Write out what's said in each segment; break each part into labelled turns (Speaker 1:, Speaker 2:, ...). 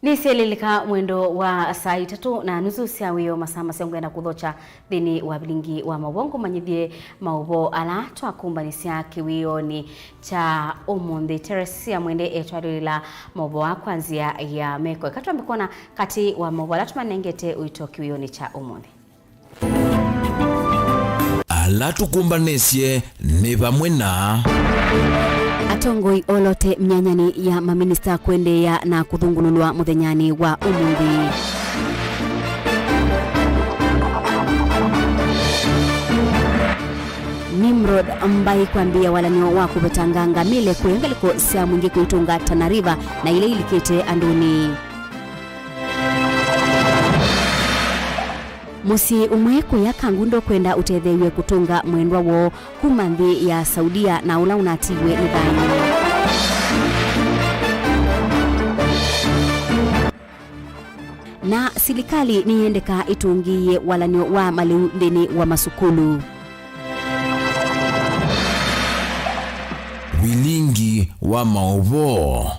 Speaker 1: Ni seleleka mwendo wa saa 3:30 cia wio masaa maciongenda kuthocha thini wa Vilingi wa Mauvoo manyithie Mauvoo ala twakumbanisia kiwioni cha umuthi Teresia mwende etwarila Mauvoo wa kwanzia ya meko katwambe kuona kati wa Mauvoo ala tumanengete uito kiwioni cha umuthi
Speaker 2: ala tukumbanesie ni vamwe na
Speaker 1: atongoi olote mnyanyani ya maminista kuendeya na kuthungululwa muthenyani wa umuthi. Nimrod ambaye kwambia walanyo wa kubetanganga mile kuengaliko sia mwingi kuitunga Tana River na ile ilikete anduni. Musi umwe kuya kangundo kwenda utethewe kutunga mwendwa wo kumanthi ya Saudia na ula unatiwe idhani. Na silikali niendeka itungiye walanyo wa maliundeni wa masukulu.
Speaker 2: Vilingi wa Mauvoo.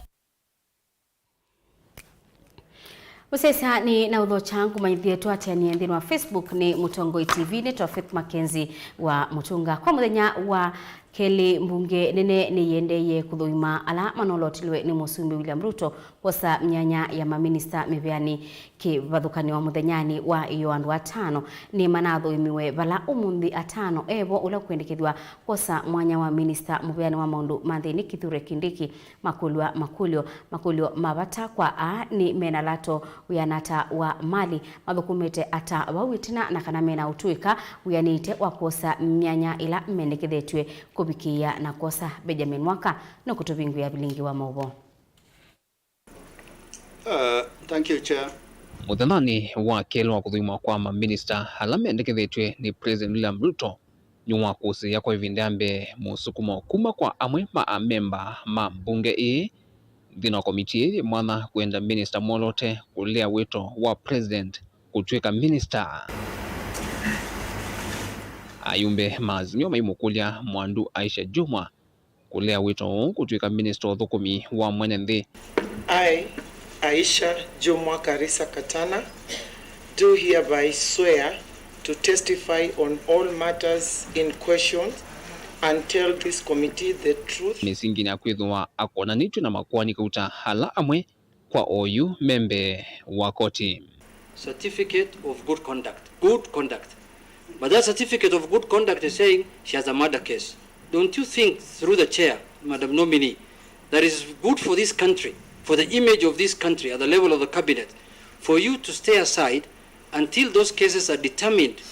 Speaker 1: Usesa ni na udho changu manyithie tuatia ni endini wa Facebook ni Mutongoi TV ni Faith MAKENZI wa Mutunga kwa muthenya wa Keli mbunge nene ni yendeye kuthuima ala manolotilwe ni Musumbi William Ruto posa mnyanya ya maminista miveani kivathukani wa muthenyani wa iyo andu atano ni manatho imiwe vala umuthi atano evo ula kuendekithwa posa mwanya wa minista muveani wa maundu manthini Kithure Kindiki makulio mavata kwa ni menalato uyanata wa mali mathukumite ata wawitina na kana mena utuika uyanite wa posa mnyanya ila mendekithetwe kubikia na kosa Benjamin Mwaka no kutovingu ya Vilingi wa Mauvoo.
Speaker 3: Thank you, Chair.
Speaker 4: Muthanani wa kelo wa kuthima kwa maminista alamendekethetwe ni President William Ruto nyuma kusi ya kwa ivindambe musukuma kuma kwa amwe memba ma bunge thina komiti mwana kwenda minister molote kulea wito wa president kutweka minister. Ayumbe mazimio maimukulia mwandu Aisha Juma kulea wito kutweka minister thukumi wa mwenenthi.
Speaker 5: I, Aisha Juma Karisa Katana, do hereby swear to testify on all matters in question and tell this committee the truth.
Speaker 4: Misingi na kwithwa akona nitu na makwani kauta hala amwe kwa oyu membe wa koti.
Speaker 3: Certificate of good conduct. Good conduct. But that certificate of good conduct is saying she has a murder case. Don't you think through the chair, Madam Nominee, that is good for this country, for the image of this country at the level of the cabinet, for you to stay aside until those cases are determined?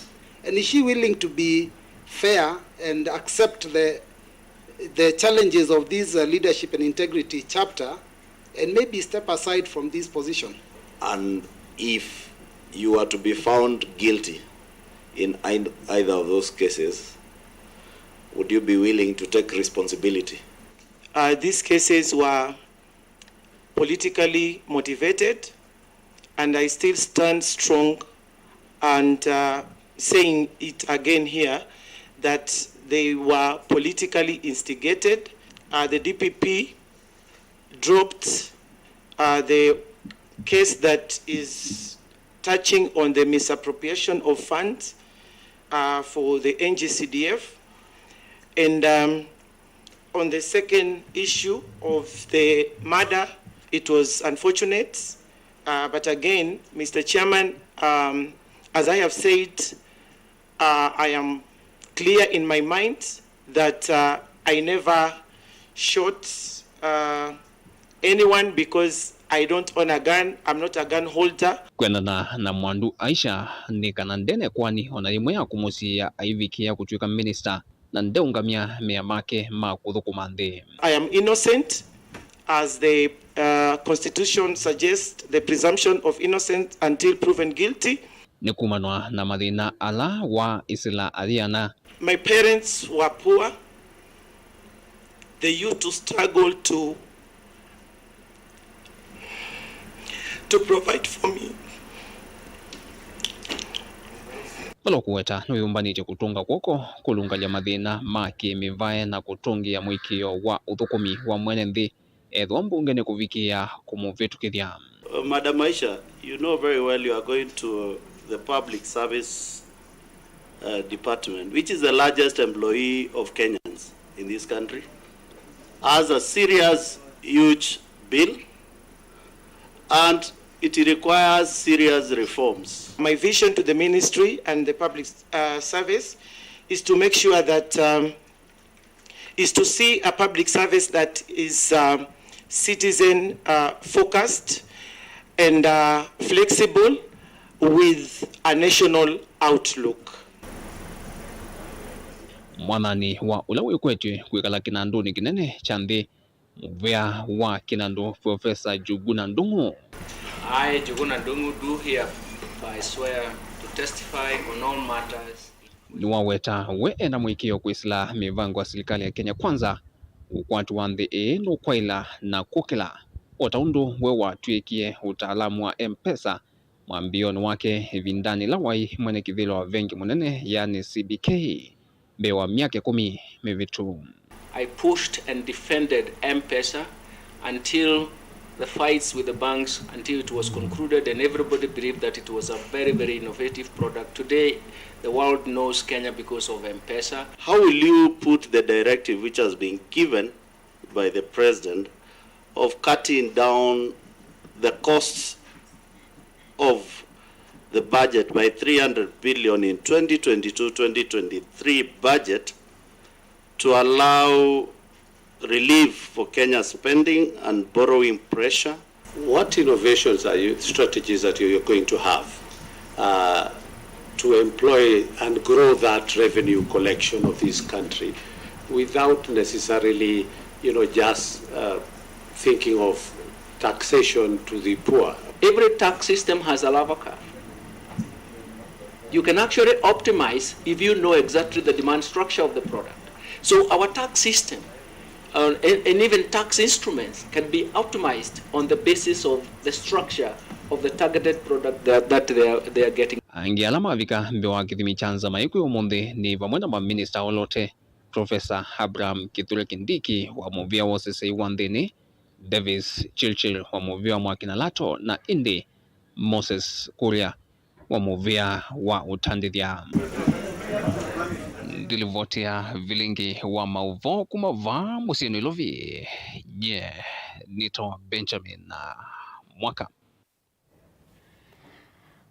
Speaker 6: And is she willing to be fair and accept the challenges of this leadership and integrity chapter and maybe step aside from this position?
Speaker 7: And if you are to be found guilty in either of those cases, would you be willing to take responsibility?
Speaker 5: These cases were politically motivated, and I still stand strong and saying it again here that they were politically instigated. The DPP dropped the case that is touching on the misappropriation of funds for the NGCDF. And on the second issue of the murder, it was unfortunate. But again, Mr. Chairman, as I have said, I am clear in my mind that I never shot anyone because I don't own a gun. I'm not a gun holder.
Speaker 4: Kwenda na mwandu Aisha ni kanandene kwani onalimwe ya kumusia aivikia kutwika minister na ndeungamia mea make makuthukumanthe.
Speaker 5: I am innocent as the Constitution suggests the presumption of innocence until proven guilty.
Speaker 4: Nikumanwa na mathina ala wa isila aliana.
Speaker 5: My parents were poor. They used to struggle to provide for me.
Speaker 4: Malo kuweta nuyumbanite kutunga kwoko kulungalia mathina maki mivae na kutungia mwikio wa uthukumi wa mwenenthi ethwa mbunge ni kuvikia kumuvitukithia.
Speaker 7: Madam Aisha, you know very well you are going to the Public Service Department, which is the largest employee of Kenyans in this country, has a serious, huge bill, and it requires serious reforms.
Speaker 5: My vision to the ministry and the public service is to make sure that is to see a public service that is citizen focused and flexible with a national outlook.
Speaker 4: Mwanani wa ulawe kwetu kwikala kinanduni kinene chandi muvea wa kinandu Professor Juguna Ndungu.
Speaker 8: I, Juguna Ndungu, do hereby swear to testify on all matters.
Speaker 4: Niwaweta we na mwikio kuisila mivango wa serikali ya Kenya Kwanza ukwatu wandhe no kwaila na kukila otaundu we watuikie utaalamu wa M-Pesa mwambioni wake vindani lawai mwene kivilo wa vengi munene yani CBK bewa miaka 10 mevitu.
Speaker 8: I pushed and defended M-Pesa until the fights with the banks, until it was concluded and everybody believed that it was a very, very innovative product. Today, the world knows Kenya because of M-Pesa.
Speaker 7: How will you put the directive which has been given by the President of cutting down the costs of the budget by 300 billion in 2022-2023 budget to allow relief for Kenya's spending and borrowing pressure?
Speaker 9: What innovations strategies that you're going to have to employ and grow that revenue collection of this country without necessarily, just thinking of taxation to the poor?
Speaker 8: Every tax system has a lava curve. You can actually optimize if you know exactly the demand structure of the product. So our tax system and even tax instruments can be optimized on the basis of the structure of the targeted product that they are getting.
Speaker 4: Angialama vika mbewa kithimi chanza maiku umunde ni vamwena ma minister olote Professor Abraham Kithure Kindiki wa movia wosese wandeni, Davis Chilchil wa movia mwakinalato na Indi Moses Kuria wa movia wa utandithia. Dilivotia Vilingi wa Mauvoo kumava musieni lovi. Nito Benjamin na Mwaka.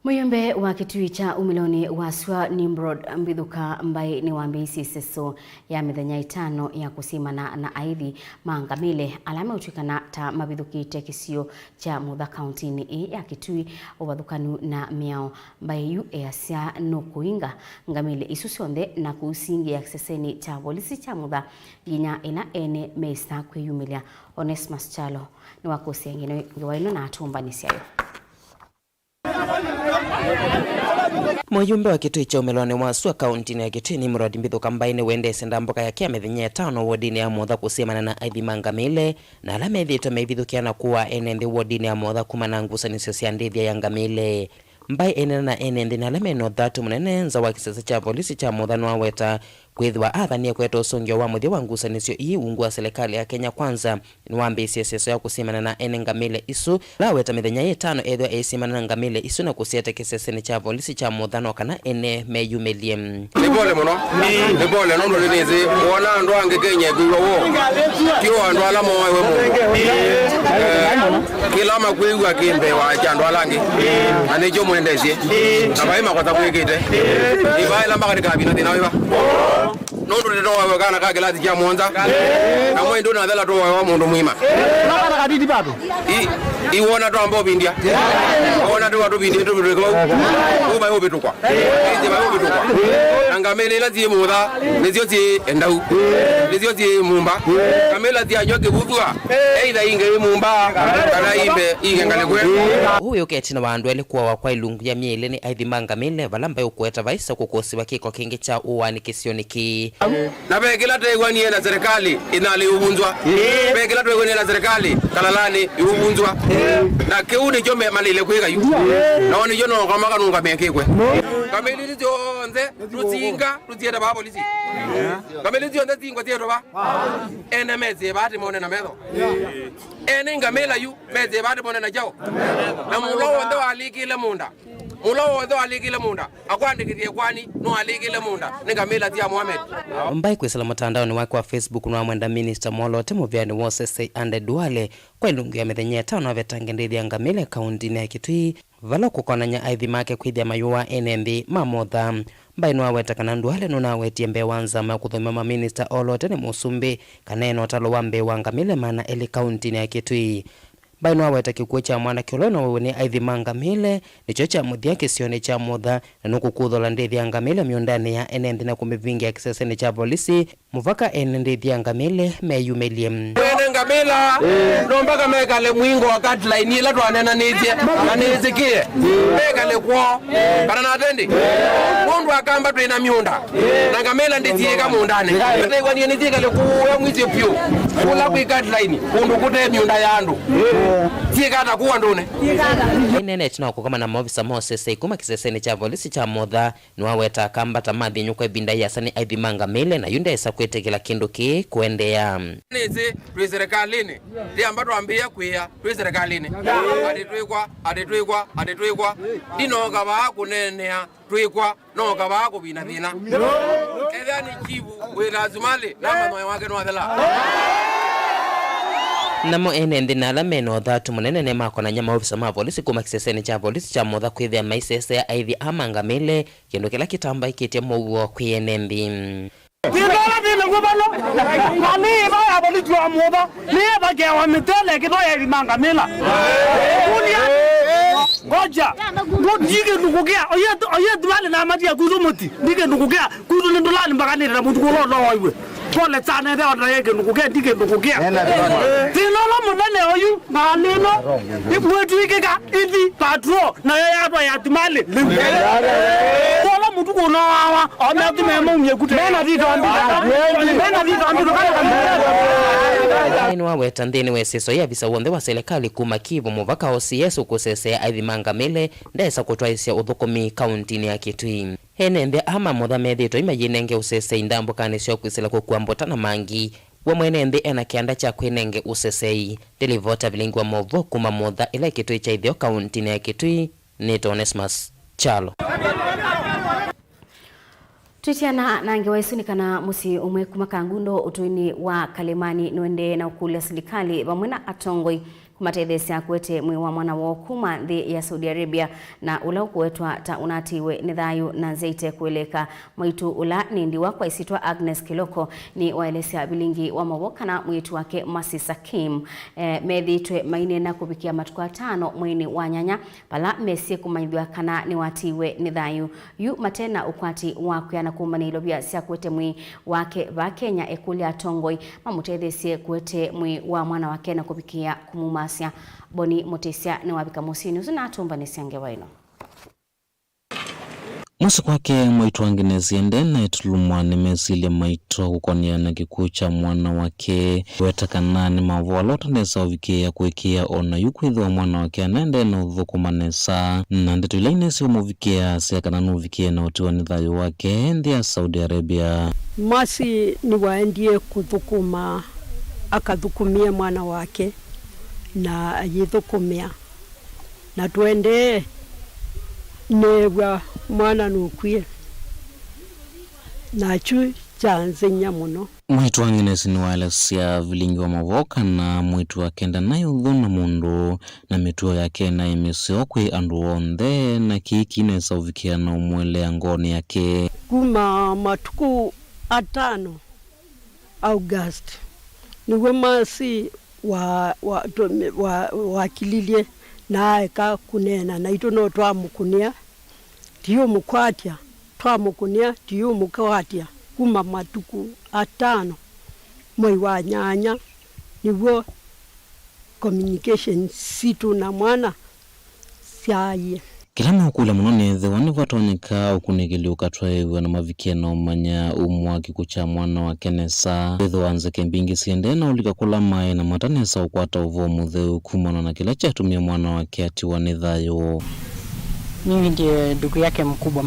Speaker 1: Muyombe wa kitui cha umiloni wa Swa Nimrod Mbithuka ambaye ni wambeisi seso ya mithenya 5 ya kusimana na aithi maangamile alama utukana ta mabithukite kisio cha Mutha County ni ya kitui ubathukanu na miao ambaye yu easia no kuinga ngamile isusionde na kusingi ya kiseseni cha polisi cha Mutha ginya ina ene meista kwiyumilia. Onesmus Chalo ni wakosi ngine ngiwaino na atumba nisiayo.
Speaker 10: Muyumbe wa kitui cha umelone wa Swa County ya Kitui Nimrod Mbithuka ambaye wende senda mboka ya kia mithenya 5 wodini ya Mutha kusemana na aithi mangamile na alama ithito mebithukiana kuwa enende wodini ya Mutha kumana ngusanisio cia ndithia ya ngamile mbai enena na enende na alama ino 3 munene nza wa kisasa cha polisi cha Mutha no aweta kwithwa athania kweta usungio wa muthia wa ngusanisio ii ungu wa serikali ya Kenya Kwanza ni wambeisi seso ya kusimana na ene ngamile isu la weta mithenya 5 ethwa esimana na ngamile isu na kusieta kiseseni cha polisi cha Mutha no kana ene meyumelie.
Speaker 11: Ni pole muno ni pole no ndo nizi wona ndo ange Kenya kuwa wo kio ndo alama wewe mu kila makuigwa kimbe wa cha ndo alangi anijo muendezi abaima kwa tabu yekete ibai lamba katika kabina dinawiba nondo ndo wewe kana kagelazi cha Mwanza na mwe ndo na dhala to wewe mundu mwima nakana kadidi bado iwona to ambo bindia wona to watu bindia to bidoko uba yo bitukwa ije ba yo bitukwa ngamele lazi Mutha nezio ti endau nezio ti mumba kamela ti anyoke buthwa either inge mumba kana imbe ingengale kwe
Speaker 10: huyo ketina bandu alikuwa wakwa ilungu ya miele ni aithi mangamile balamba yokweta vaisa kukosi wakiko kingi cha uwani kisioniki
Speaker 11: na begela tegwani na serikali inali ubunzwa begela tegwani na serikali kalalani ubunzwa na keuni jome malile kwega yu na woni jono kama kanunga mekekwe kameli jonze ruzinga ruzienda ba polisi kameli jonze tingwa tiero ba enemeze ba ti mone na medo ene ngamela yu meze bade mona na jau na mulo ndo aliki le munda mulo ndo aliki le munda akwandi kitie kwani no aliki le munda ningamila tia Mohamed
Speaker 10: mbai kwesala mtandaoni wake wa Facebook na mwenda minister Molote Muvyani Wosese ande Duale kwa ilungu ya methenye tano avetangendethi ya ngamile kaunti ya Kitui vala kukonanya aithi make kwithia mayua enendi mamotha mbai no awetakana Duale no nawetie mbe wanza makuthoma minister Olote ni musumbi kaneno talo wa mbe wa ngamile mana eli kaunti ya Kitui mbai no aweta kikuo cha mwana kiolono wene aithi mangamile nicho cha muthia kisione cha motha na nukukuthola ndethi ya ngamile miondani ya enendi na kumivingi ya kiseseni cha polisi muvaka enendi ya ngamile meyumelie
Speaker 11: wene ngamila nombaka mekale mwingo wakati laini ila tuanena nizie na nizikie mekale kuo kana natendi mundu akamba tuina miunda na ngamila ndizieka mundani kata kwa niye nizikale kuwa mwizi pyu kula kuikati laini kundu kute miunda yandu tiekata kuwa ndune
Speaker 10: inene china kukoma na maofisa Moses ikuma kiseseni cha polisi cha motha nuaweta akamba tamathi nyukwe binda yasani aithi mangamile na yunda esa kwete kila kindu ki kuendea
Speaker 11: nizi tui serikalini dia mbato ambia kuya tui serikalini adituikwa dinoga ba kunenea tuikwa noga ba kubina thina edha ni chibu wetazumali na manoya wake no athela
Speaker 10: namo enendi na alameno thatu munene ne makona nyama ofisa ma polisi kuma kiseseni cha polisi cha motha kwithia maisese ya aithi amangamile kindu kila kitamba ikitie Mauvoo kwenendi
Speaker 12: Tindola dile ngubalo mami ba ya polisi wa motha ni ba ke wa mitele kido ya mangamila kunia goja ndike ndukugia oye dwale na matia kuzumuti ndike ndukugia kuzu ndolani mbakani na mutu ko lo iwe pole tsana de ona yeke ndukugia ndike ndukugia tindola munene oyu na neno ibwetu ikeka ivi patrol na ya ya timale tola mutu ko no awa ona timemo myekute mena ditambi
Speaker 10: ino waweta ndeni weseso ya visa wonde wa serikali kuma kivu muvaka OCS ukusesea aithi mangamile ndesa kutwaisia uthukumi kaunti ya Kitui henende ama motha methito imayinenge usese indambo kanisio kwisila kukuambotana mangi wa mwenende ena kianda cha kwenenge usesei delivota Vilingi wa Mauvoo kuma motha ila Kitui cha ithio kaunti ya Kitui ni Onesmus Chalo
Speaker 1: Tutiana nange waisunikana musi umwe kumakangundo utuini wa Kalemani nwende na ukule serikali bamwena atongoi kumatethesya kwete mwi wa mwana wa kuma nthi ya Saudi Arabia na ula kuwetwa ta unatiwe nithayu na nzeite kueleka mwitu ula nindi wakwa isitwa Agnes Kiloko ni waelesya Vilingi wa Mauvoo kana mwitu wake Masisa Kim methitwe maine na kubikia matuku 5 mwini wa nyanya pala mesie kumaithwa kana ni watiwe nithayu yu matena ukwati wakwa na kumani ilobia sia kwete mwi wake ba Kenya ekulia atongoi mamutethesye kwete mwi wa mwana wake na kubikia kumuma Boni Motesia ni wabika musini usuna atumba nisiange waino
Speaker 13: Musi kwake mwitu wanginezi endena itulumwa ni mezile maitu kukonia na kikucha mwana wake wetakanani Mauvoo alota nesa uvikia kuekia ona yukwithu wa mwana wake anende na uthukumanesa na ndetu ila inesi umuvikia siakananu uvikia na utiwa nithayu wake ndi ya Saudi Arabia
Speaker 14: Masi ni waendie kuthukuma akathukumia mwana wake na ayithukumia na twende newa mwana nukwie na chu chanzenya muno
Speaker 13: mwitu wanginesi ni waelesya Vilingi wa Mauvoo kana mwitu wakenda nayo thuna mundu na mituo yake na imisio kwi andu onthe na kiki nesa uvikia na umwele ngoni yake
Speaker 14: kuma matuku 5 August niwe masi wakililie na eka kunena na ito no twamukunia tiyo mukwatia twamukunia tiyo mukwatia kuma matuku 5 mwei wa nyanya niwo communication situ na mwana siaye
Speaker 13: kila mukula muno nethe wani vatonika ukunikili ukatwaewe na mavikia na umanya umwa kikucha mwana wa kenesa wetho wanze kembingi siende na ulika kula mae na matanesa ukwata uvo mutheu kumana na kila chatumia mwana wake atiwa nithayo
Speaker 15: mimi ndiye ndugu yake mkubwa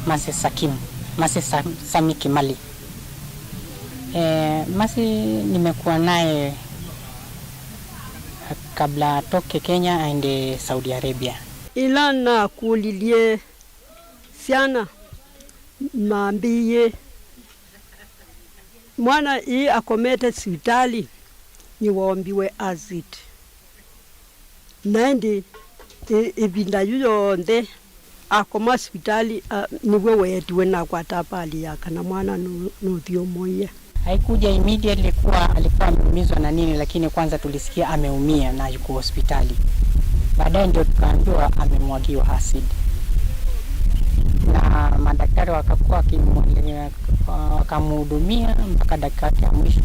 Speaker 15: Moses Sakim Moses Sami Kimali Masi nimekuwa naye kabla atoke Kenya aende Saudi Arabia.
Speaker 14: Ila na kulilie sana maambie mwana hii akomete hospitali ni waombiwe azit. Naindi ibinda yonde akoma hospitali niwe wetiwe na kwa tapali yaka na mwana nuthio moya.
Speaker 15: Haikuja immediately kuwa alikuwa ameumizwa na nini, lakini kwanza tulisikia ameumia na yuko hospitali. Baadaye ndio tukaambiwa amemwagiwa acid. Na madaktari wakakuwa wakamhudumia mpaka dakika ya mwisho.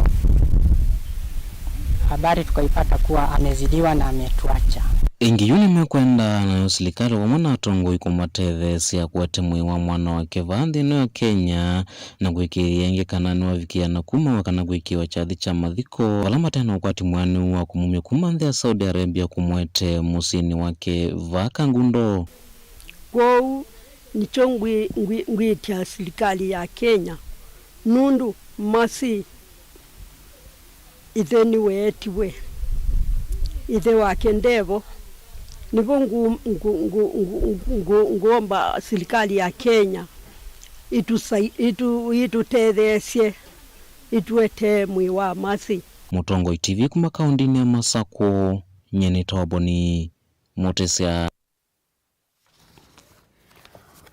Speaker 15: Habari tukaipata kuwa amezidiwa na ametuacha.
Speaker 13: Ingiyuni mekwenda na serikali wa mwana atongo ikumateve sia kuatemwe wa mwana wake vanthi no Kenya na gwikirienge kana ni wavikia na kuma wakana gwikiwa chathi cha mathiko wala matena ukwati mwani wa kumumia kuma nthi ya Saudi Arabia kumwete musini wake vaka ngundo.
Speaker 14: Kwou nicho ngwitia serikali ya Kenya nundu masi itheni wetiwe ithe wake ndevo nivo ngomba serikali ya Kenya itutethesie ituete mwiwa masi.
Speaker 13: Mutongo TV kuma kaundini ya Masako nyeni toboni motesia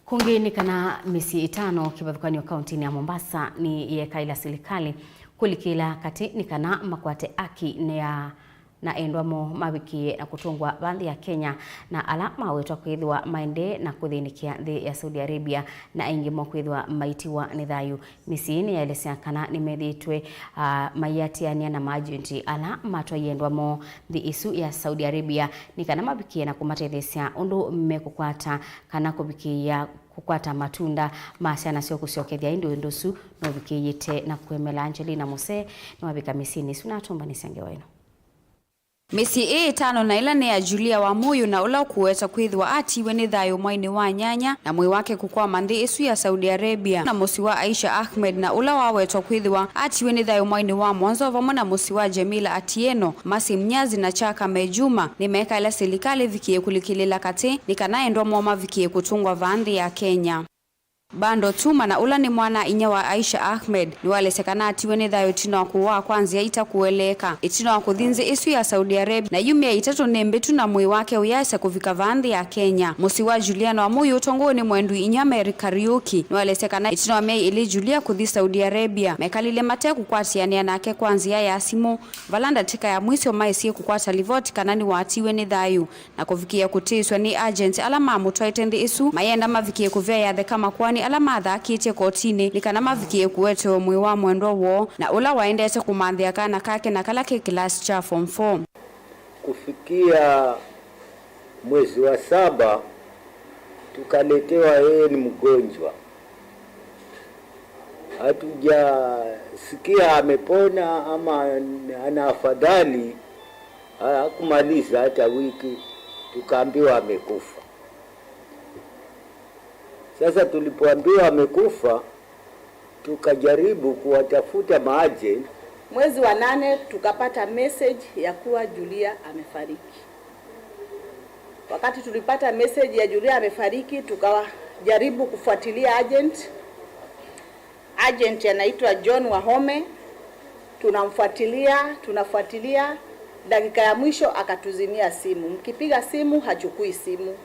Speaker 1: kungini kana misi 5 kibathukani wa kaunti ya Mombasa ni yeka ila serikali kulikila kati ni kana makwate aki na endwamo mabikie na kutungwa bandhi ya Kenya na alama wetwa kwithwa maende na kuthinikia nthi ya Saudi Arabia na ingimo kwithwa maitiwa ni thayu. Misini yaelesea kana nimethitwe mayatiania na majenti alama twayendwamo nthi isu ya Saudi Arabia ni kana mabikie na kumatethesia undu mekukwata kana kubikia kukwata matunda masiana sio kusiokethia ndusu no bikiyite na kwemela Angelina Mose ni wabika misini suna tomba nisangewa ino.
Speaker 16: Misi 5 na ila ni ya Julia wa Muyu na ula kuweta kwithwa atiwe ni thayo mwaini wa nyanya na mwi wake kukua manthi isu ya Saudi Arabia na musi wa Aisha Ahmed na ula wawetwa kwithwa atiwe ni thayo mwaini wa mwanzo vamo na musi wa Jamila Atieno Masi Mnyazi na Chaka Mejuma ni meka ila serikali vikie kulikilila kati ni kanaendwa mwoma vikie kutungwa vandhi ya Kenya. Bando Tuma na ula ni mwana inya wa Aisha Ahmed ni wale sekana atiwe ni thayo tino wa kuwa kwanzi ya ita kueleka itino wa kuthinzi isu ya Saudi Arabia na yumi ya itatu nembetu na mwi wake uyasa kufika vandhi ya Kenya. Musi wa Juliana wa Muyu utongo ni mwendu inya Amerika Ryuki ni wale sekana itino wa mei ili Julia kuthi Saudi Arabia mekalile mate kukwati ya nianake kwanzi ya simu valanda tika ya mwisi wa maisi kukwata livoti kanani wa atiwe ni thayo na kufikia kutiswa ni agent alama mutuaitendi isu mayenda mavikie kuvea ya the kama kwani alama athakite kotini likana mavikie kuwete mwi wa mwendo wo na ula waendete kumanthia kana kake na kalake class cha form 4.
Speaker 17: Kufikia mwezi wa 7 tukaletewa yeye ni mgonjwa. Hatujasikia amepona ama ana afadhali, hakumaliza hata wiki tukaambiwa amekufa. Sasa tulipoambiwa amekufa tukajaribu kuwatafuta maagent.
Speaker 18: Mwezi wa 8 tukapata message ya kuwa Julia amefariki. Wakati tulipata message ya Julia amefariki tukajaribu kufuatilia agent. Agent anaitwa John Wahome. Tunafuatilia dakika ya mwisho akatuzimia simu. Mkipiga simu hachukui simu.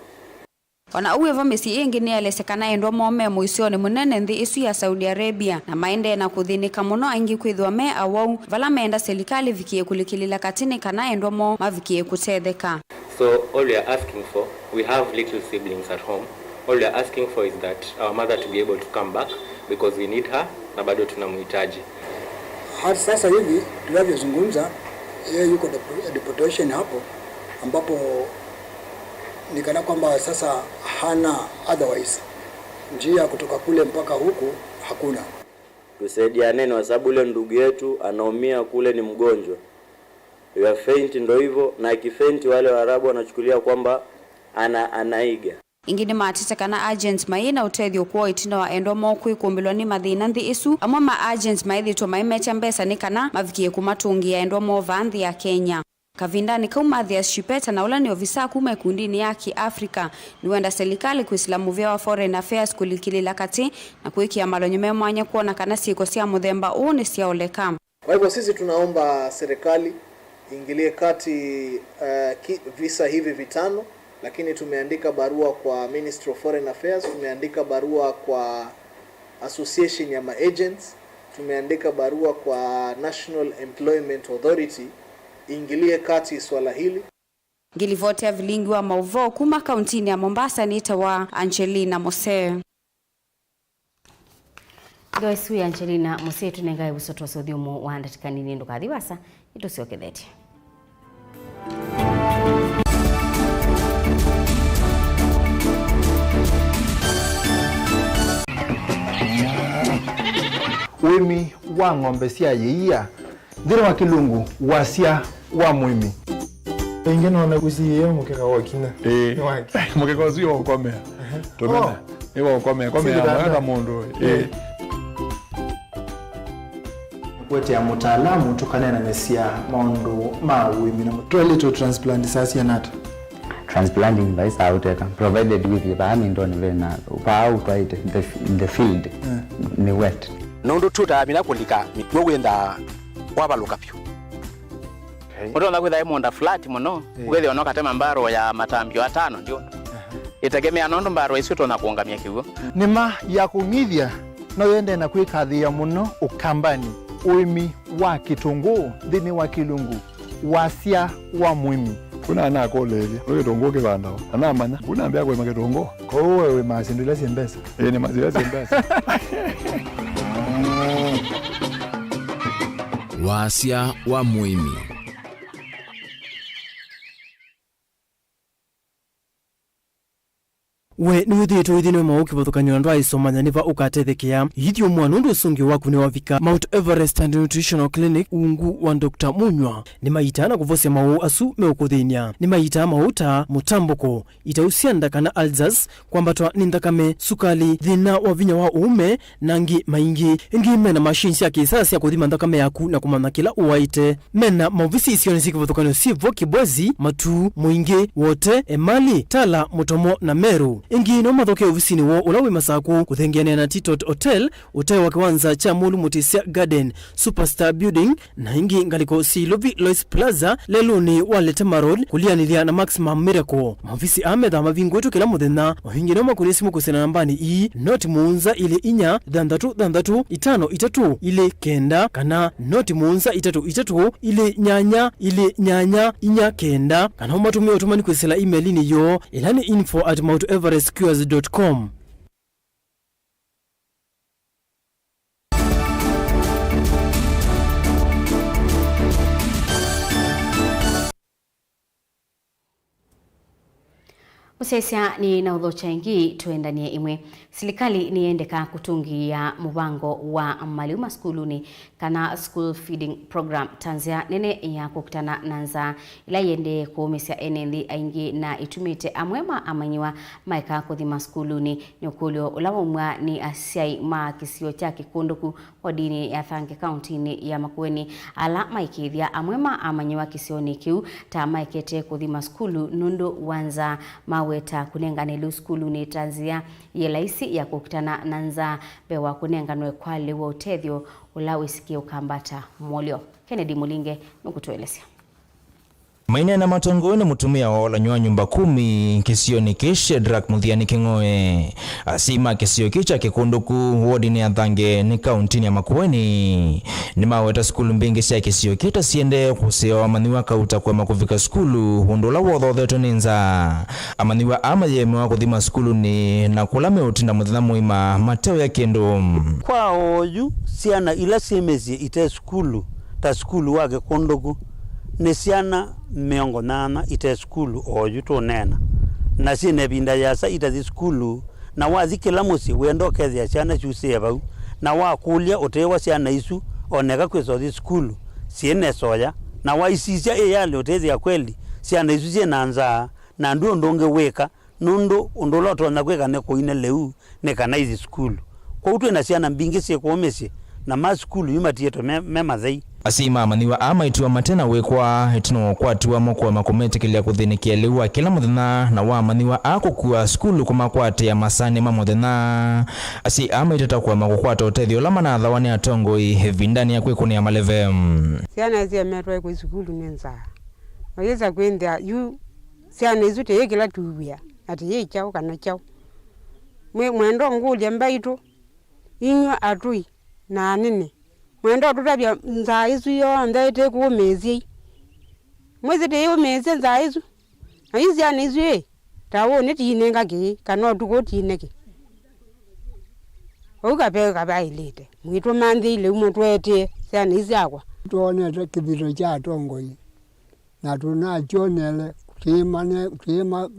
Speaker 16: Wana uwe vamesi ingi ni yalesekana endwa mwome muisio ni munene nthi isu ya Saudi Arabia na maende na kuthinika muno aingi kwithwa me awau vala meenda serikali vikie kulikilila katini kana endwa mo mavikie kutetheka.
Speaker 19: So all we are asking for, we have little siblings at home. All we are asking for is that our mother to be able to come back because we need her na bado tunamhitaji.
Speaker 20: Hadi sasa hivi tunavyozungumza yeye yuko deportation hapo ambapo nikana kwamba sasa hana otherwise njia kutoka kule mpaka huku hakuna.
Speaker 17: Tusaidiane kwa sababu ule ndugu yetu anaumia kule, ni mgonjwa. Ya faint ndo hivyo, na kifaint wale Waarabu wanachukulia kwamba anaiga.
Speaker 16: Ingine matita kana agents maina utethio kwa itina wa endo moku ikumbilwa ni mathina nthi isu amwe ma agents maithi to maimecha mbesa ni kana mavikie kumatungia endo mo vandhi ya Kenya. Kavindani kauma Mathias Shipeta na ula ni ofisa kuma kundini ya Kiafrika ni wenda serikali kuislamu vya foreign affairs kulikilila kati na kuikia malonyume mwanya kuona kana siko sia muthemba une sia oleka.
Speaker 21: Kwa hivyo sisi tunaomba serikali ingilie kati visa hivi vitano, lakini tumeandika barua kwa Ministry of Foreign Affairs, tumeandika barua kwa Association ya agents, tumeandika barua kwa National Employment Authority ingilie kati swala hili.
Speaker 16: Ngilivote ya Vilingi wa Mauvoo kuma kauntini ya Mombasa ni itawa Angelina Mose.
Speaker 1: Goisu ya Angelina Mose tunengai busoto sodiomo wa ndatikani nindo kadhiwasa itosiokedete.
Speaker 22: Wimi wa ng'ombe cia yeia thire wa kilungu wasia wa mwimi
Speaker 23: ingine na kusiye mukeka wakina
Speaker 22: mukeka uzio ukome tumena ewa ukome ya mundu
Speaker 23: wote ya mutaalamu tukanena mesia maundu ma wimi na toilet transplant sasa nata
Speaker 24: transplanting by outeka provided with the ndoni vena pa out in the field ni wet
Speaker 25: nondo tuta mina kulika mitwo wenda wabaluka pyo Mutonda kwitha imonda flat muno kwithe ono katema mbaro ya matambio 5 ndio itegemea nondo mbaro icio tona kuongamia kiugo
Speaker 22: nima ya kungithia no yende na kwikathia muno ukambani uimi wa kitungu thini wa kilungu wasia wa mwimi kuna ana kolelia wewe tongo kibanda ana manya kuna ambia kwa makitongo kwa wewe masindile simbesa ni mazile simbesa
Speaker 2: wasia wa mwimi.
Speaker 26: We ni withito ithino mauki bothukanyo ndo aisomanya niva ukatethekia yithio mwanundu usungi waku ni wavika Mount Everest and Nutritional Clinic ungu wa Dr. Munywa ni maitana kuvosia mau asu meukuthinia ni maita mauta mutamboko itausianda kana alzas kwambatwa ni nthakame sukali thina wa vinya wa uume nangi maingi ingi mena machines ya kisasa ya kuthima nthakame yaku na kumana kila uwaite mena mauvisi isioni siki bothukanyo sivo kibwezi matu mwingi wote emali tala mutomo na meru ingi no mathoke ofisini wo ulawi masaku kuthengeana na Titot Hotel uteo wa kiwanza cha Mulu Mutisia Garden Superstar Building na ingi ngaliko Silovi Lois Plaza leluni Waletema Road kulianilia na Maximum Miracle mavisi amedha mavingu wetu kila muthenya wahingi no makunisimu kusena nambani ii noti muunza ile inya dandatu itano itatu ile kenda kana noti muunza itatu ile nyanya inya kenda kana umatumia utumani kwesela emailini yo ilani info@mounteverestcures.com.
Speaker 1: Musesia ni na udhocha ingi tuendanie imwe. Serikali niendeka kutungia mubango wa maliuma skuluni kana school feeding program tanzia nene ya kukutana nanza ila yende kuumesia enendi aingi na itumite amwema amanyiwa maika kuthima skuluni ni ukulio ulawumwa ni asiai maa kisio cha kikunduku wa dini ya Thange County ya Makueni ala maikithia amwema amanyiwa kisioni kiu ta maikete kuthima skulu nundu wanza maweta kunenganelu skulu ni tanzia yelaisi ya kukutana nanza bewa kunenganwe kwa lewa utethio ulawisikia ukambata mwolio. Kennedy Mulinge nukutuelezea.
Speaker 27: Maine na matongoni mutumia waola nyumba 10 kisioni kishe Drak Muthiani Kingoe asima kisio kicha kikunduku wodini ya Thange ni kauntini ya Makueni ni maweta skulu mbingi sia kisio kita siende kuseo amaniwa kauta kwa makuvika skulu hundula wodhotheto ninza amaniwa ama yemewa kuthima skulu ni na kulame utinda muthina muima mateo ya kendo
Speaker 28: kwa oyu siana ila semezi ite skulu ta skulu wake kunduku nesiana miongo nana ite skulu oyu to nena na sine binda yasa ite skulu na wazi kila musi wendo kethia siana chuseba na wakulia otewa siana isu oneka kwezo skulu siene soya na waisisia eyale otethia kweli siana isu siena nza na ndu ndonge weka nundo ndoloto na kweka ne koine leu ne kana izi skulu kwa utwe na siana mbingi sie kuomesi na ma skulu yumatieto mema thei
Speaker 27: asima maniwa ama itua matena wekwa etino kwatiwa mokwa makometekelia kuthinikielewa kila muthenya na wa maniwa akukua skulu kumakwate ya masane mamuthenya asi ama itata kwa makukwata utethio lama na thawani atongoi vindani ya kwikuni ya maleve
Speaker 3: siana zia metwa kwa skulu nenza oyeza kwenda yu siana izute yekila tuwia ati yechao kana chao mwendo ngulya mbaito inywa atui na nini mwendo tutabya nzaizu yo ndaite ku mezi mwezi te yo mezi nzaizu aizi anizu tawo netinenga ke kana tukotineke ukapeka bailete mwito mandile umotwete sana izakwa
Speaker 4: tuone kibiro cha tongoi na tunachonele kima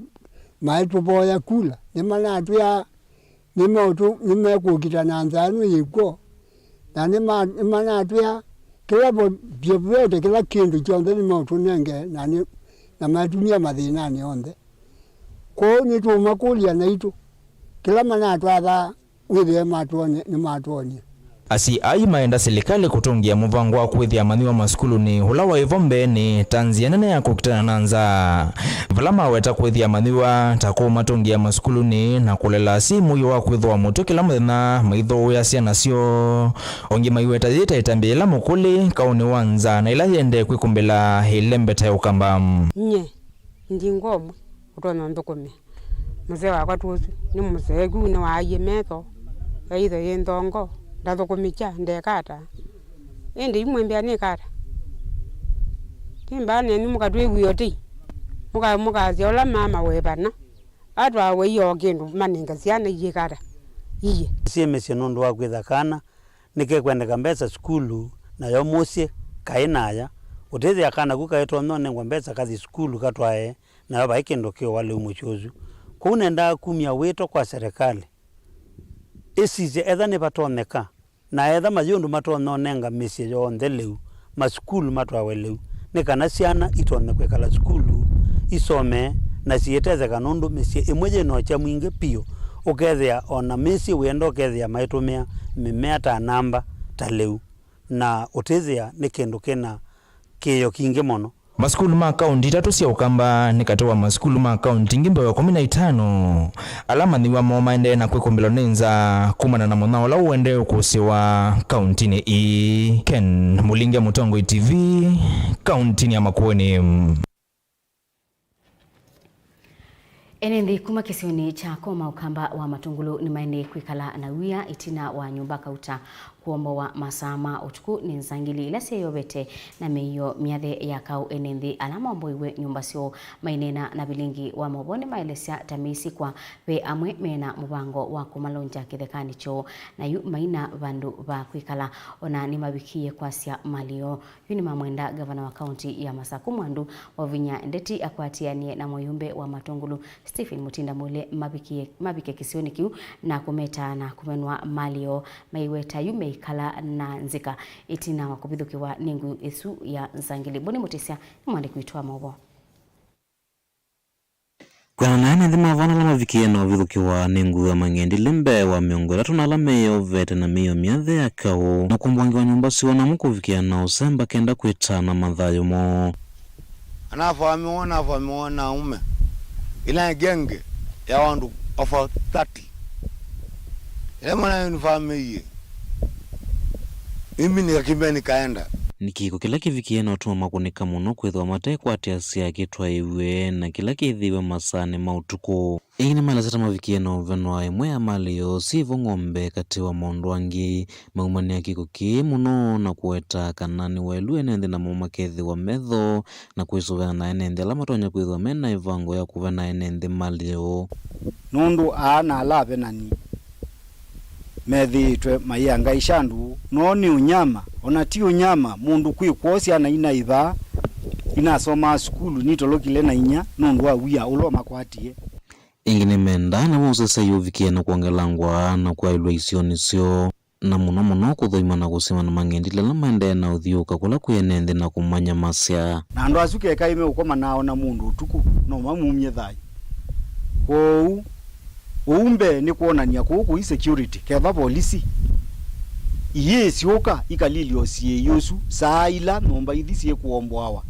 Speaker 4: maitu boya kula nimana tuya nimekukita na nzanu yiko na nimana tuya kila vyote kila kindu chonde nimetunenge na matumia madhinani onde ko nituma kulia na itu kila mana twatha withe matone ni matone
Speaker 27: asi ai maenda serikali kutungia muvango wa kwithia maniwa maskulu ni hula wa ivombe ni tanzia nene ya kukitana nanza valama weta kwithia maniwa tako matungia maskulu ni na kulela simu yo wa kwithwa mutu kila muthenya maitho ya ciana cio ongi maiweta yita itambila mukuli kauni wanza na ila yende kwikumbila hilembeta ya ukamba
Speaker 3: nye ndingomwe utona ndokome mzee wakwa tuzu ni mzee gu ni waaye metho aidha yendongo ndazo kumicha ndekata ende imwembya ne kata timbane ni mukatwe wiyoti mukazi ola mama webana atwa we yogendo maninga siana yikata iye
Speaker 28: siemesye nundu wa kwithakana nike kwendeka mbesa skulu na yo musie kainaya utezi akana kukaitwa none ngwambesa kazi skulu katwae na baba ikindo kio wale umuchozu kunenda kumya wito kwa serikali esize etha ne batoneka na etha mayundu matononenga misye yonde leu maskulu matwawe leu nikana ciana itone kwekala skulu isome na sieteze kanundu misye imweje no cha mwinge pio ukethia ona misye wendo ukethia maitumia mimea ta namba ta leu na utezia ni kindu kina kiyo kingi mono
Speaker 27: maskulu ma kaunti tatu cia ukamba nikatoa maskulu ma kaunti ngimbe wa 15 alama ni wa momaende na kwikumbilo nenza kumana na monao la uende ukusiwa kaunti ni Ken Mulinga Mutongo TV kaunti ni ya Makueni.
Speaker 1: Enendi kuma kisioni cha koma ukamba wa matungulu ni maende kwikala na wia itina wa nyumba kauta kuombo wa masama utuku ni nzangili ila siyo bete na meyo miadhe ya kau enendi alama mboiwe nyumba sio mainena na Vilingi wa Mauvoo maelesia tamisi kwa we amwe mena mubango wa kumalonja kithekani cho na yu maina vandu va kwikala ona ni mabikie kwa sia malio yuni mamwenda gavana wa kaunti ya Masaku Mwandu wa Vinya ndeti akwatianie na moyumbe wa matungulu Stephen Mutinda Mule mabike kisioni kiu na kumeta na kumenwa malio maiweta yume kala na nzika itina wakubithukiwa ningu isu ya nzangili boni mutisia mwande kuitwa Mauvoo
Speaker 13: kwa nane ndima vana la mavikie na vithukiwa ningu ya mangendi limbe wa miongo tatu na lameyo vete na miyo miadhe ya kao na kumbwangi wa nyumba siwa na mukuvikia na usemba kenda kuitana madhayo mo
Speaker 5: anafaamiwa ume ila genge ya wandu over 30 ile mwana unifahamie mimi nikakimbia nikaenda
Speaker 13: nikiko kila kivikie na utuma makunika muno kwithwa matekwa atiasia kitwa iwe na kila kithiwe masane mautuku ingine malaseta mavikie na uvenwa imwe ya malio sivo ng'ombe kati wa mondwangi maumania kiko ki muno na kuweta kanani welu enende na mumakethi wa metho na kuisuvena na enende ala matonya kwithwa mena ivango ya kuvena enende malio
Speaker 6: nundu aana alave nani methitwe mayanga ishandu no ni unyama ona ti unyama mundu kwikwosia na ina itha inasoma skulu nitolokile na inya nundu wa wia ulo makwatie
Speaker 13: ingine menda na musesa yuvikie na kuongelangwa na kwailwa isioni sio na muno kuthoima na kusima na mangendile la maende na uthiuka kula kuyenende na kumanya masya
Speaker 6: na ndo asuke kaime ukoma nao na mundu utuku no mamumye thai kou umbe ni kuonania kuku security keva polisi yesioka ikalilio sie yosu saila nomba ithi sie kuombwawa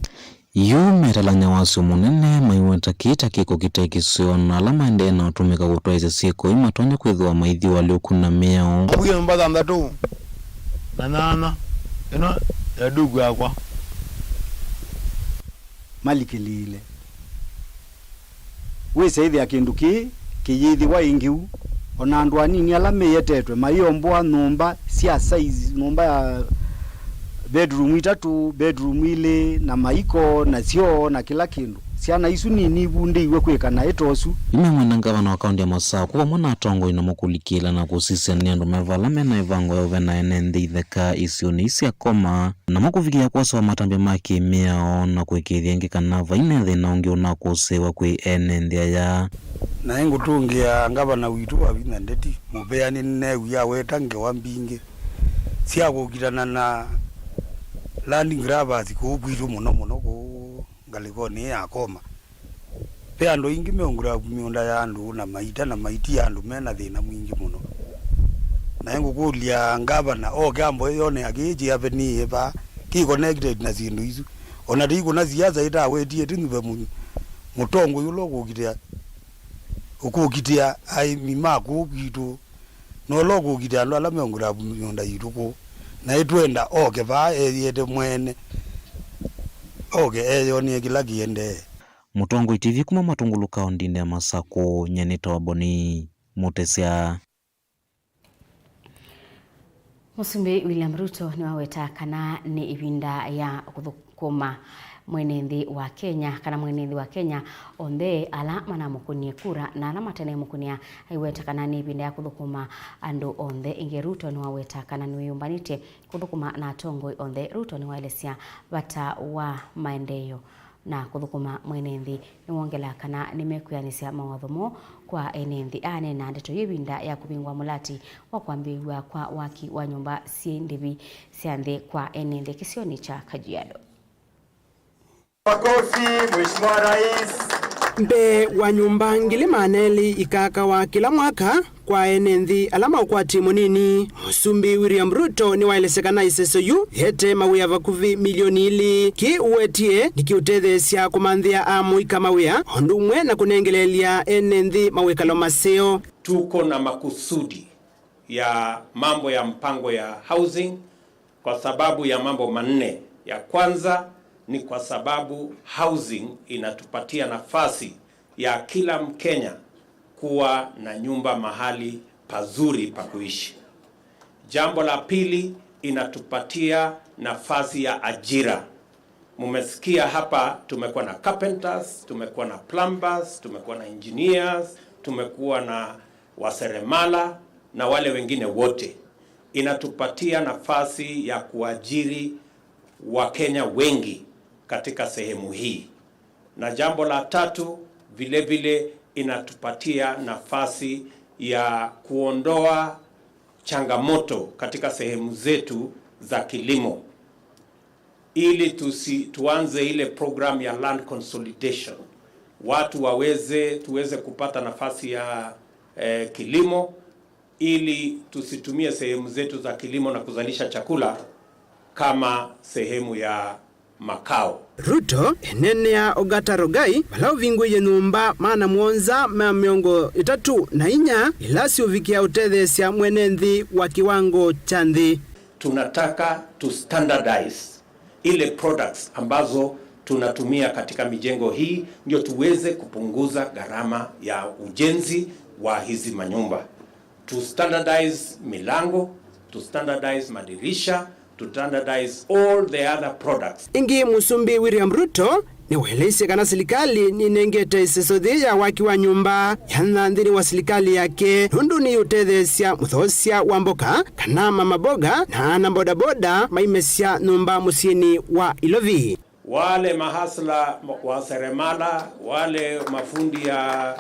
Speaker 13: yu metalanya wasu munene maiweta kita kiko kitekisio na alama ende na utumika kutoa izi siku imatonya kwithwa maithi waliokuna miao
Speaker 5: abuye mbada mbatu na ya dugu yakwa
Speaker 6: malikilile wese ithi akinduki kiyithi wa ingiu ona andu anini alame yetetwe maiombwa numba sia size numba ya bedroom 3 bedroom 2 na maiko na sio na kila kindu siana isu nini bunde iwe kwekana etosu
Speaker 13: imemwena ngavana wa kaunti ya Masako kwa mwana atongo inamukulikila na kusisia niandu mevala mena ivango ya uvena enende itheka isioni isi akoma na makuvikia kwa sawa matambi maki miao na kwekithia ngikanava inethe na ungi unakusewa kwe enende ya
Speaker 7: na engu tungia ngavana witu wa vina ndeti mubeani newu ya wetange wambinge siya kukitana na landing grabbers kuukwitu muno ku ngalikoni ya koma pe ando ingi meongura miunda ya andu na maiti ya andu mena thina mwingi muno na engu kulia ngavana gambo yone agiji aveni eba ki connected na zindu isu ona riko na ziaza ita wetie tingive mutongo yulo kukitia ai mimaku kitu no logo kitia ndo ala meongura miunda yitu na itwenda va yete mwene yoni kila kiende
Speaker 13: Mutongo TV kuma matunguluka ondine Masako nyenita waboni mutesia
Speaker 1: Musumbi William Ruto ni waweta kana ni ibinda ya kuthukuma mwenethi wa Kenya kana mwenethi wa Kenya onde alama na mukunie kura na alama tene mukunia aiweta kana ni ibinda ya kuthukuma andu onde inge Ruto ni waweta kana ni yumbanite kuthukuma na tongo onde Ruto ni waelesia bata wa maendeleo na kuthukuma mwenethi ni wongela kana nimekuyanisia mawathomo kwa enethi ane na ndeto yibinda ya kubingwa mulati wa kwambiwa kwa waki wa nyumba siendevi siande kwa enethi kisioni cha Kajiado.
Speaker 8: Makofi Mheshimiwa Rais.
Speaker 9: Mbe wa nyumba ngilimaneli ikaka wa kila mwaka kwa enethi alama ukwati munini Musumbi William Ruto ni waelesekana isesoyu hete mawia vakuvi milioni ili ki uwetie nikiutethesia kumanthia amuika mawia ondumwe na kunengelelia enethi mawikalo maseo.
Speaker 8: Tuko na makusudi ya mambo ya mpango ya housing kwa sababu ya mambo manne. Ya kwanza ni kwa sababu housing inatupatia nafasi ya kila Mkenya kuwa na nyumba mahali pazuri pa kuishi. Jambo la pili, inatupatia nafasi ya ajira. Mumesikia hapa tumekuwa na carpenters, tumekuwa na plumbers, tumekuwa na engineers, tumekuwa na waseremala na wale wengine wote. Inatupatia nafasi ya kuajiri Wakenya wengi katika sehemu hii. Na jambo la tatu, vile vile inatupatia nafasi ya kuondoa changamoto katika sehemu zetu za kilimo ili tuanze ile program ya land consolidation. Watu tuweze kupata nafasi ya kilimo ili tusitumie sehemu zetu za kilimo na kuzalisha chakula kama sehemu ya makao.
Speaker 9: Ruto enene ya Ogata Rogai balau vingwe numba maana mwonza miongo 3 ilasi uvikia utethesia mwenethi wa kiwango cha nthi.
Speaker 8: Tunataka to standardize ile products ambazo tunatumia katika mijengo hii ndio tuweze kupunguza gharama ya ujenzi wa hizi manyumba. To standardize milango, to standardize madirisha, to standardize all the other products.
Speaker 9: Ingi Musumbi William Ruto ni waelese kana serikali ni nengete isesothi ya waki wa nyumba yana ndiri wa serikali yake nundu ni utethesia muthosia wa mboka kana mamaboga na bodaboda maimesia numba musini wa Ilovi.
Speaker 8: Wale mahasla wa seremala, wale mafundi ya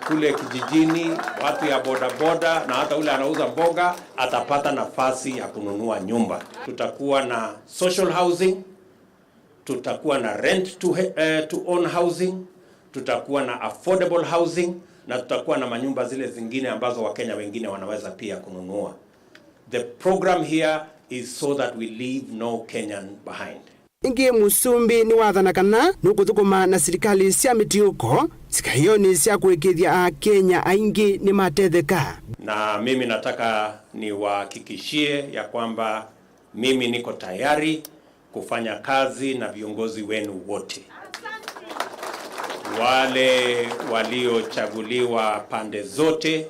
Speaker 8: kule kijijini, watu ya bodaboda na hata ule anauza mboga atapata nafasi ya kununua nyumba. Tutakuwa na social housing, tutakuwa na rent to own housing, tutakuwa na affordable housing na tutakuwa na manyumba zile zingine ambazo Wakenya wengine wanaweza pia kununua. The program here is so that we leave no Kenyan behind.
Speaker 9: Ingi musumbi ni wathanakana nukuthukuma na serikali cia mitiuko sikayoni cia kuikithia a Kenya aingi ni matetheka.
Speaker 8: Na mimi nataka niwahakikishie ya kwamba mimi niko tayari kufanya kazi na viongozi wenu wote. Wale waliochaguliwa pande zote,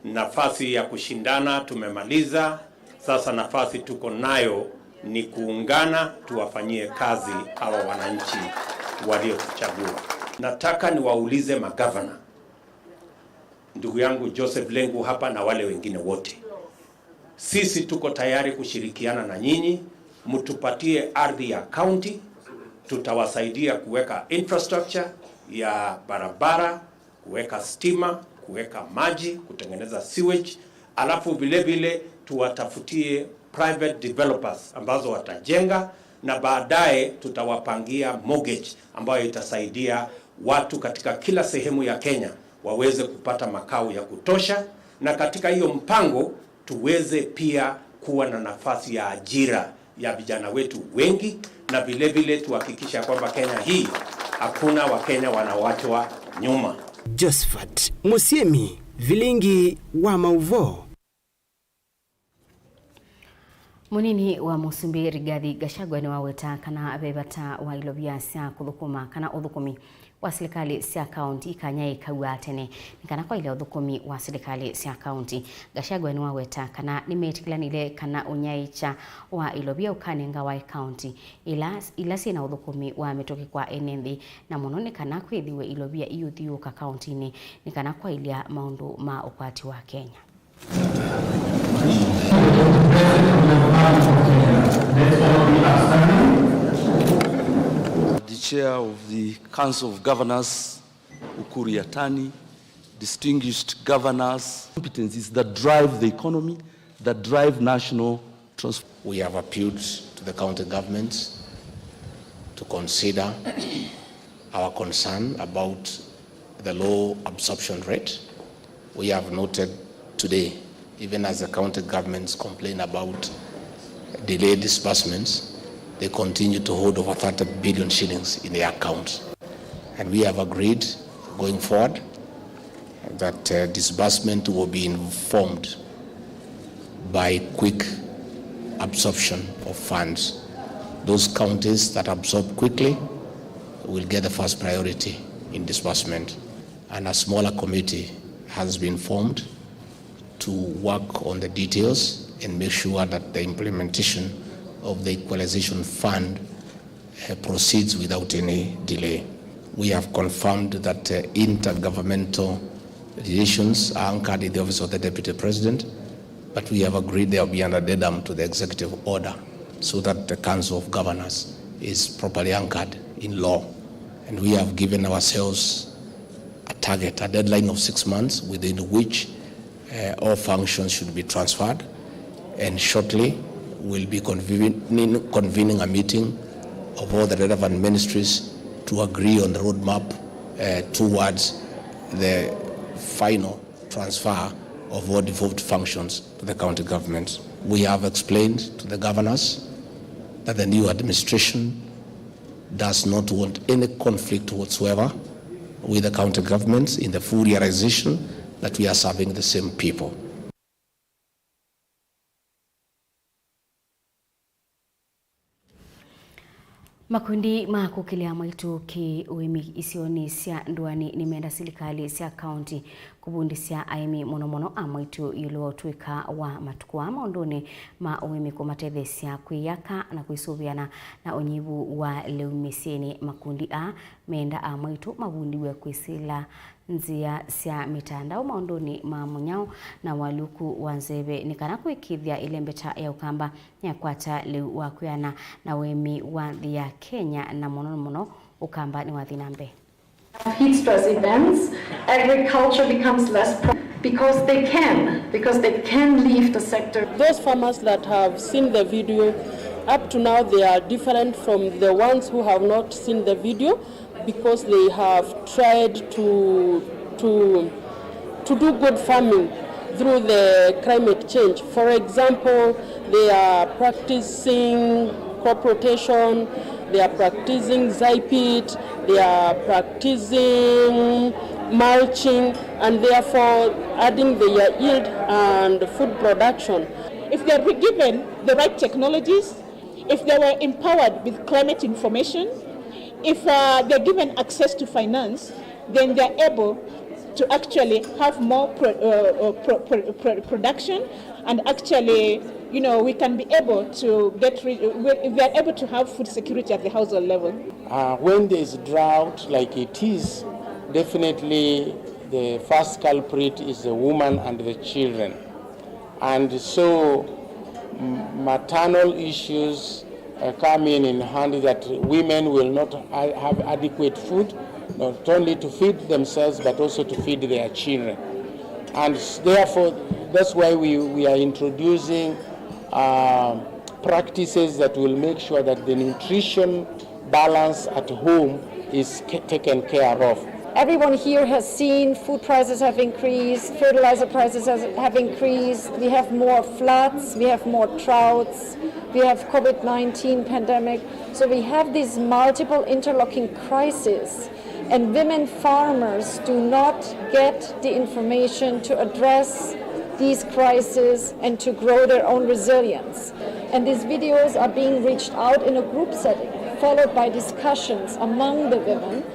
Speaker 8: nafasi ya kushindana tumemaliza. Sasa nafasi tuko nayo ni kuungana tuwafanyie kazi hawa wananchi waliotuchagua. Nataka niwaulize magavana, ndugu yangu Joseph Lengu hapa na wale wengine wote. Sisi tuko tayari kushirikiana na nyinyi, mtupatie ardhi ya county, tutawasaidia kuweka infrastructure ya barabara, kuweka stima, kuweka maji, kutengeneza sewage, alafu vile vile tuwatafutie private developers ambazo watajenga, na baadaye tutawapangia mortgage ambayo itasaidia watu katika kila sehemu ya Kenya waweze kupata makao ya kutosha, na katika hiyo mpango tuweze pia kuwa na nafasi ya ajira ya vijana wetu wengi, na vile vile tuhakikisha kwamba Kenya hii hakuna Wakenya wanaoachwa nyuma.
Speaker 9: Josephat Musiemi, Vilingi wa Mauvoo.
Speaker 1: Munini wa Musumbi Rigathi Gachagua ni waweta kana abebata wa ilobia cia kuthukuma kana uthukumi wa serikali cia county kanyai kaua tene nikana kwa ile uthukumi wa serikali cia county. Gachagua ni waweta kana nimetikilanile kana unyaicha wa ilobia ukanenga wa county ila sina uthukumi wa metoke kwa enendi na monone kana kwithiwe ilobia iyuthiu ka county ni nikana kwa ile maundu ma ukwati wa Kenya.
Speaker 10: The chair of the Council of Governors, Ukuri Yatani, distinguished governors, competencies that drive the economy, that drive national transformation.
Speaker 11: We have appealed to the county governments to consider our concern about the low absorption rate. We have noted today, even as the county governments complain about delayed disbursements, they continue to hold over 30 billion shillings in their accounts. And we have agreed going forward that disbursement will be informed by quick absorption of funds. Those counties that absorb quickly will get the first priority in disbursement. And a smaller committee has been formed to work on the details and make sure that the implementation of the equalization fund proceeds without any delay. We have confirmed that intergovernmental relations are anchored in the office of the Deputy President, but we have agreed they will be under addendum to the executive order so that the Council of Governors is properly anchored in law. And we have given ourselves a target, a deadline of 6 months within which all functions should be transferred, and shortly we'll be convening a meeting of all the relevant ministries to agree on the roadmap towards the final transfer of all devolved functions to the county governments. We have explained to the governors that the new administration does not want any conflict whatsoever with the county governments, in the full realization that we are serving the same people.
Speaker 1: Makundi makukilia maitu ki uimi isioni sia nduani nimeenda serikali sia county kubundisia aimi mono amaitu ilo tuika wa matukua maondoni ma uimi kumatethesia kuyaka na kuisubiana na onyibu wa leumiseni. Makundi meenda amaitu mabundiwe kuisila nzia sia mitandao maondoni mamunyao na waluku wanzebe nikana kuikithia ile mbeta ya ukamba ya kwata leu wakuyana na wemi wa ya Kenya na mono ukamba ni wathinambe.
Speaker 12: Heat stress events, agriculture becomes less because they can leave the sector.
Speaker 14: Those farmers that have seen the video, up to now they are different from the ones who have not seen the video, because they have tried to do good farming through the climate change. For example, they are practicing crop rotation, they are practicing ZIPIT, they are practicing mulching, and therefore adding their yield and food production.
Speaker 15: If they are given the right technologies, if they were empowered with climate information, if they're given access to finance, then they're able to actually have more production, and actually, we can be able to if they're able to have food security at the household level.
Speaker 16: When there is drought like it is, definitely the first culprit is the woman and the children. And so maternal issues come in handy, that women will not have adequate food, not only to feed themselves but also to feed their children. And therefore that's why we are introducing practices that will make sure that the nutrition balance at home is taken care of.
Speaker 12: Everyone here has seen food prices have increased, fertilizer prices have increased, we have more floods, we have more droughts, we have COVID-19 pandemic. So we have these multiple interlocking crises, and women farmers do not get the information to address these crises and to grow their own resilience. And these videos are being reached out in a group setting, followed by discussions among the women,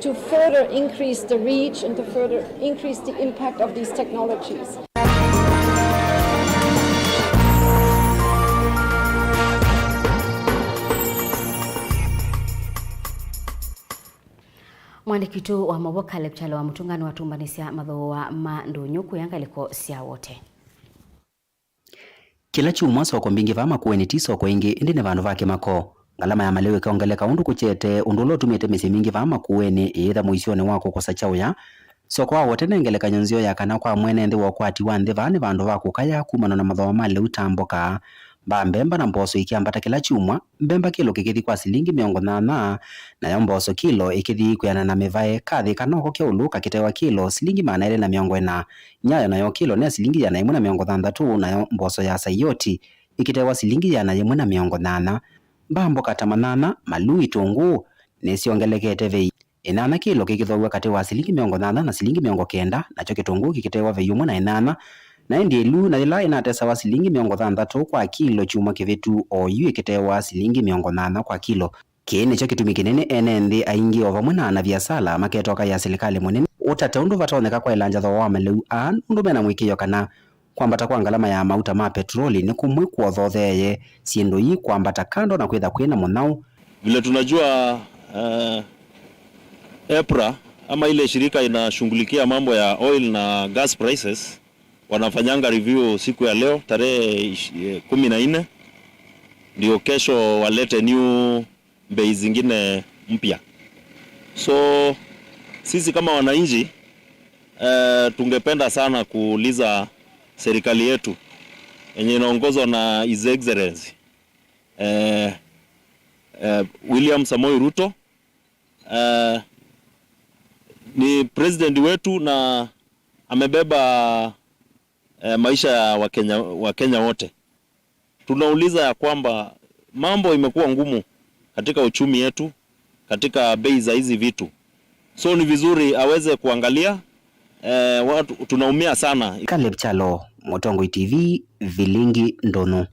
Speaker 12: to further increase the reach and to further increase the impact of these technologies.
Speaker 1: Mwandikitu wa Mauvoo Kaleb wa mutungano wa tumbanisia Mauvoo wa mandunyu kuyanga liko sia wote.
Speaker 17: Kila chuma soko mbingi vama kuweni soko ingi ndine vandu vake mako. Ngalama ya malewe kaongeleka undu kuchete undulo tumete misi mingi vama kuweni eitha muisione wako kosa chauya. Soko wa wote nengeleka nyonzio ya kana kwa mwene ndi wakwati wande vane vandu vako kaya kumano na Mauvoo male utamboka. Ba mbemba na mboso ikiambata kila chumwa, mbemba kilo kikithi kwa silingi 80 na ya mboso kilo ikithi kuyana na mevae kathi kanoko kia uluka kitewa kilo silingi 440. Nyayo nayo kilo ne silingi yana 160 na ya mboso ya sayoti ikitewa silingi yana 180. Mbambo katamanana malu itungu nesiongelekete vei. Inana kilo kikithogwa kati wa silingi 80 na silingi 90 nacho kitungu kikitewa vei 180. Na ndi elu na ila inatesa wa silingi 60 kwa kilo chuma kivetu oyu ikitewa silingi 80 kwa kilo. Kene cho kitumi kinene enendi aingi ova mwana na biasala maketoka ya serikali munene utata undu vatoneka kwa ilanja tho wa maleu an undu mena mwikiyo kana kwambata kwa ngalama ya mauta ma petroli ni kumwe kwa thotheye siendo yi kwambata kando na kwetha kwina munau.
Speaker 18: Vile tunajua EPRA ama ile shirika inashughulikia mambo ya oil na gas prices wanafanyanga review siku ya leo tarehe 14, ndio kesho walete new bei zingine mpya. So sisi kama wananchi tungependa sana kuuliza serikali yetu yenye inaongozwa na His Excellency William Samoei Ruto, ni president wetu na amebeba maisha ya Wakenya wote. Tunauliza ya kwamba mambo imekuwa ngumu katika uchumi yetu, katika bei za hizi vitu. So ni vizuri aweze kuangalia, watu tunaumia sana.
Speaker 17: Kaleb Chalo, Motongo TV, Vilingi Ndono.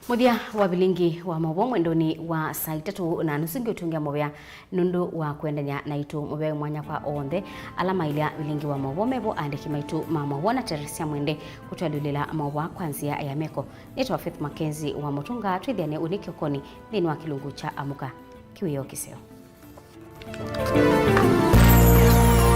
Speaker 1: Muthia wa Vilingi wa Mauvoo mwendoni wa saa 3:30 utungia Mauvoo nundu wa kuendania na itu Mauvoo mwanya kwa onthe alama ilia Vilingi wa Mauvoo mevo andiki maitu ma Mauvoo na Teresia Mwende kutwalulila Mauvoo kwanzia ya meko. Nitwa Faith Makenzi wa Mutunga twithiane uniki okoni thini wa kilungu cha amuka kiwiyo kiseo.